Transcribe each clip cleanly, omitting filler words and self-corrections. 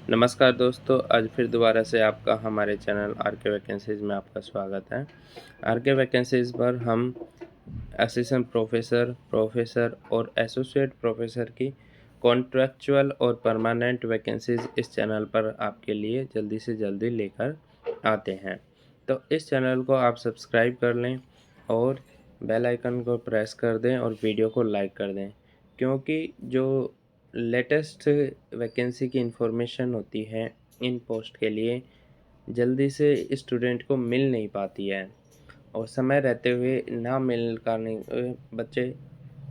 नमस्कार दोस्तों, आज फिर दोबारा से आपका हमारे चैनल आर के वैकेंसीज़ में आपका स्वागत है। आर के वैकेंसीज़ पर हम असिस्टेंट प्रोफेसर, प्रोफेसर और एसोसिएट प्रोफेसर की कॉन्ट्रैक्चुअल और परमानेंट वैकेंसीज़ इस चैनल पर आपके लिए जल्दी से जल्दी लेकर आते हैं। तो इस चैनल को आप सब्सक्राइब कर लें और बेल आइकन को प्रेस कर दें और वीडियो को लाइक कर दें, क्योंकि जो लेटेस्ट वैकेंसी की इन्फॉर्मेशन होती है इन पोस्ट के लिए जल्दी से स्टूडेंट को मिल नहीं पाती है और समय रहते हुए ना मिल करने बच्चे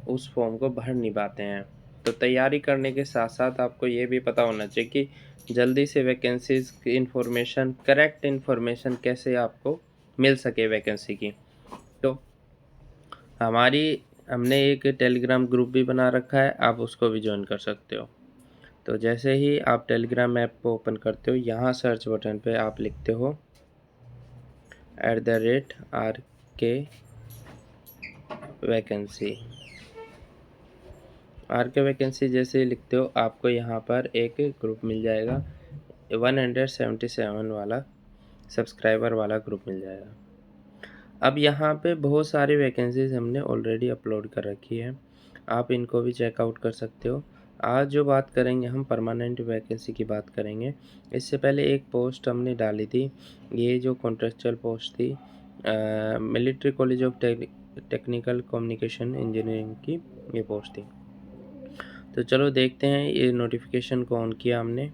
उस फॉर्म को भर नहीं पाते हैं। तो तैयारी करने के साथ साथ आपको ये भी पता होना चाहिए कि जल्दी से वैकेंसीज़ की इन्फॉर्मेशन, करेक्ट इन्फॉर्मेशन कैसे आपको मिल सके वैकेंसी की। तो हमने एक टेलीग्राम ग्रुप भी बना रखा है, आप उसको भी ज्वाइन कर सकते हो। तो जैसे ही आप टेलीग्राम ऐप को ओपन करते हो, यहाँ सर्च बटन पे आप लिखते हो @RK वैकेंसी। RK वैकेंसी जैसे ही लिखते हो, आपको यहाँ पर एक ग्रुप मिल जाएगा, 177 वाला सब्सक्राइबर वाला ग्रुप मिल जाएगा। अब यहाँ पे बहुत सारी वैकेंसीज़ हमने ऑलरेडी अपलोड कर रखी है, आप इनको भी चेकआउट कर सकते हो। आज जो बात करेंगे हम परमानेंट वैकेंसी की बात करेंगे। इससे पहले एक पोस्ट हमने डाली थी, ये जो कॉन्ट्रेक्चुअल पोस्ट थी military college of technical communication engineering की ये पोस्ट थी। तो चलो देखते हैं, ये नोटिफिकेशन को ऑन किया हमने।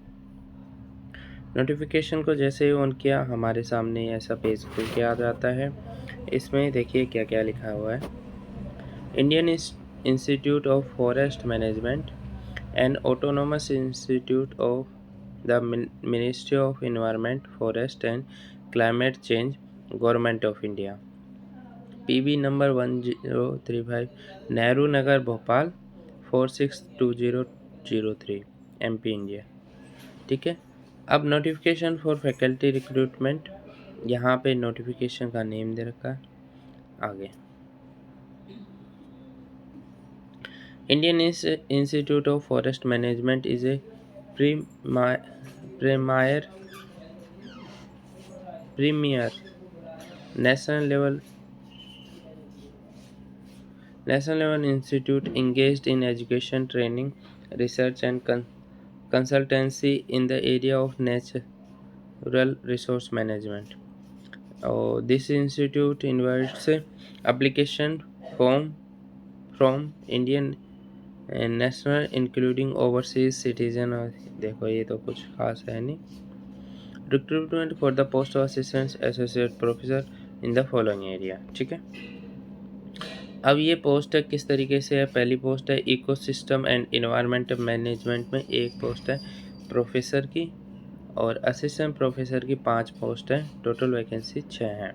नोटिफिकेशन को जैसे ही ऑन किया, हमारे सामने ऐसा पेज खुल के आ जाता है। इसमें देखिए क्या क्या लिखा हुआ है। Indian institute of forest management and autonomous institute of the ministry of environment, forest and climate change, government of India, PB number 1035, Nehru Nagar, Bhopal 462003, MP India. ठीक है। अब नोटिफिकेशन फॉर फैकल्टी रिक्रूटमेंट, यहाँ पे नोटिफिकेशन का नेम दे रखा है। आगे Indian institute of forest management is a premier national level institute engaged in education, training, research and consultancy in the area of natural resource management. This institute invites application from Indian national including overseas citizen। और देखो ये तो कुछ खास है नहीं। Recruitment for the post of assistant associate professor in the following area. ठीक है। अब ये पोस्ट है किस तरीके से है। पहली पोस्ट है इकोसिस्टम एंड एनवायरनमेंट मैनेजमेंट में एक पोस्ट है प्रोफेसर की, और असिस्टेंट प्रोफेसर की 5 पोस्ट है। टोटल वैकेंसी 6 हैं।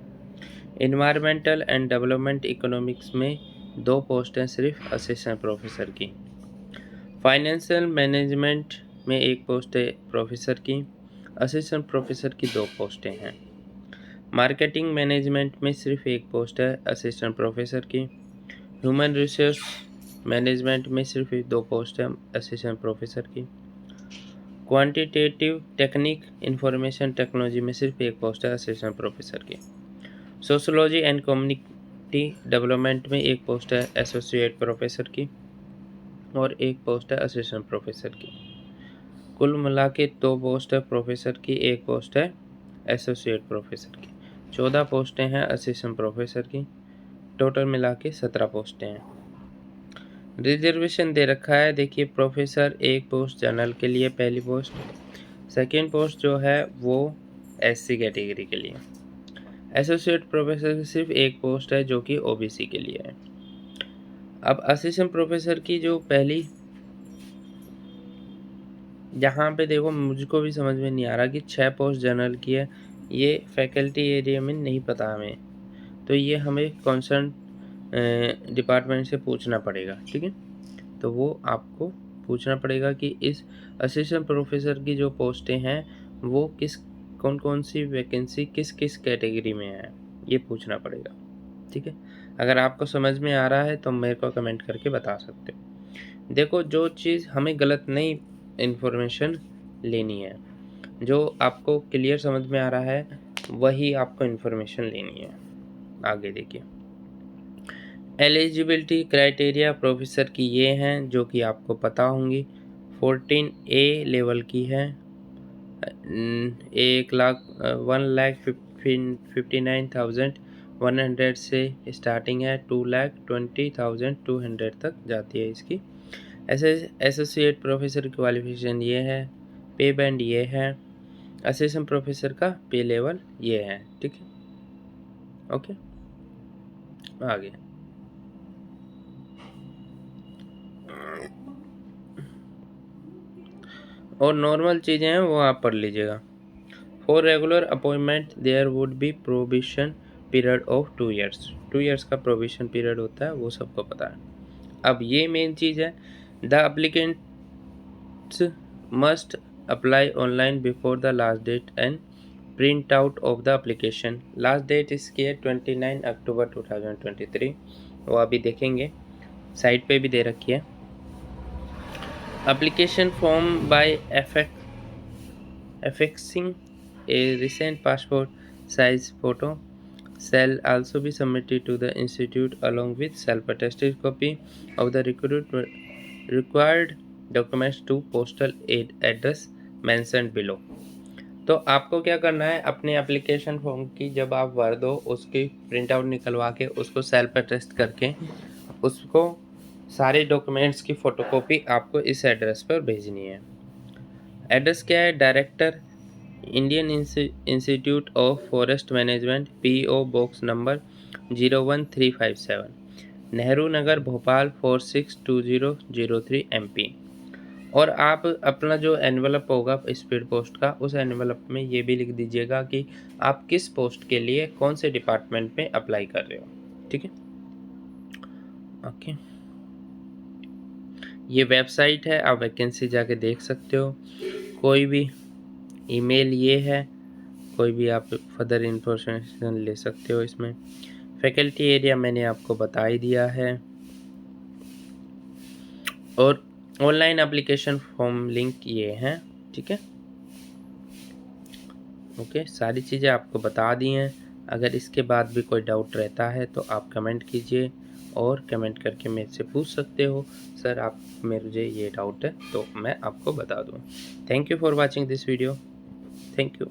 एनवायरमेंटल एंड डेवलपमेंट इकोनॉमिक्स में 2 पोस्ट हैं सिर्फ असिस्टेंट प्रोफेसर की। फाइनेंशियल मैनेजमेंट में 1 पोस्ट है प्रोफेसर की। असिस्टेंट प्रोफेसर की 2 पोस्टें हैं। मार्केटिंग मैनेजमेंट में सिर्फ 1 पोस्ट है असिस्टेंट प्रोफेसर की। ह्यूमन रिसोर्स मैनेजमेंट में सिर्फ 2 पोस्ट है असिस्टेंट प्रोफेसर की। क्वांटिटेटिव टेक्निक इंफॉर्मेशन टेक्नोलॉजी में सिर्फ 1 पोस्ट है असिस्टेंट प्रोफेसर की। सोशोलॉजी एंड कम्युनिटी डेवलपमेंट में 1 पोस्ट है एसोसिएट प्रोफेसर की और 1 पोस्ट है असिस्टेंट प्रोफेसर की। कुल मिला के 2 पोस्ट है प्रोफेसर की, 1 पोस्ट है एसोसिएट प्रोफेसर की। 14 पोस्टें हैं असिस्टेंट प्रोफेसर की। टोटल मिला के 17 पोस्टें हैं। रिजर्वेशन दे रखा है, देखिए प्रोफेसर 1 पोस्ट जनरल के लिए पहली पोस्ट, सेकेंड पोस्ट जो है वो SC कैटेगरी के लिए। एसोसिएट प्रोफेसर की सिर्फ 1 पोस्ट है जो कि OBC के लिए है। अब असिस्टेंट प्रोफेसर की जो पहली, यहाँ पे देखो मुझको भी समझ में नहीं आ रहा कि 6 पोस्ट जनरल की है, ये फैकल्टी एरिया में नहीं पता हमें, तो ये हमें कंसर्न डिपार्टमेंट से पूछना पड़ेगा। ठीक है, तो वो आपको पूछना पड़ेगा कि इस असिस्टेंट प्रोफेसर की जो पोस्टें हैं वो कौन सी वैकेंसी किस किस कैटेगरी में है, ये पूछना पड़ेगा। ठीक है, अगर आपको समझ में आ रहा है तो मेरे को कमेंट करके बता सकते हो। देखो जो चीज़ हमें गलत नहीं इन्फॉर्मेशन लेनी है, जो आपको क्लियर समझ में आ रहा है वही आपको इन्फॉर्मेशन लेनी है। आगे देखिए, एलिजिबिलिटी क्राइटेरिया प्रोफेसर की ये हैं जो कि आपको पता होंगी। 14A लेवल की है, 1,59,100 से स्टार्टिंग है, 2,20,200 तक जाती है इसकी। ऐसे एसोसिएट प्रोफेसर की क्वालिफिकेशन ये है, पे बैंड ये है, असिस्टेंट प्रोफेसर का पे लेवल ये है। ठीक है, ओके। आगे और नॉर्मल चीज़ें हैं वो आप पढ़ लीजिएगा। For regular appointment there would be probation period of 2 years। 2 years का प्रोविशन पीरियड होता है, वो सबको पता है। अब ये मेन चीज़ है, the applicants must apply online before the last date and print out of the application. Last date इसकी है 29 अक्टूबर 2023। वो अभी देखेंगे, साइट पे भी दे रखी है। Application form by affixing a recent passport size photo shall also be submitted to the institute along with self-attested copy of the required documents to postal address mentioned below। तो आपको क्या करना है, अपने एप्लीकेशन फॉर्म की जब आप भर दो उसकी प्रिंट आउट निकलवा के उसको सेल्फ अटेस्ट करके उसको सारे डॉक्यूमेंट्स की फ़ोटोकॉपी आपको इस एड्रेस पर भेजनी है। एड्रेस क्या है, director Indian institute of forest management, PO box number 01357, Nehru Nagar, Bhopal 462003 MP। और आप अपना जो एनवलप होगा स्पीड पोस्ट का, उस एनवलप में ये भी लिख दीजिएगा कि आप किस पोस्ट के लिए कौन से डिपार्टमेंट में अप्लाई कर रहे हो। ठीक है, ओके। ये वेबसाइट है, आप वैकेंसी जाके देख सकते हो। कोई भी ईमेल ये है, कोई भी आप फर्दर इंफॉर्मेशन ले सकते हो इसमें। फैकल्टी एरिया मैंने आपको बता ही दिया है, और ऑनलाइन एप्लीकेशन फॉर्म लिंक ये हैं। ठीक है, ओके। सारी चीज़ें आपको बता दी हैं। अगर इसके बाद भी कोई डाउट रहता है तो आप कमेंट कीजिए, और कमेंट करके मेरे से पूछ सकते हो, सर आप मुझे ये डाउट है, तो मैं आपको बता दूँ। Thank you for watching this video. Thank you.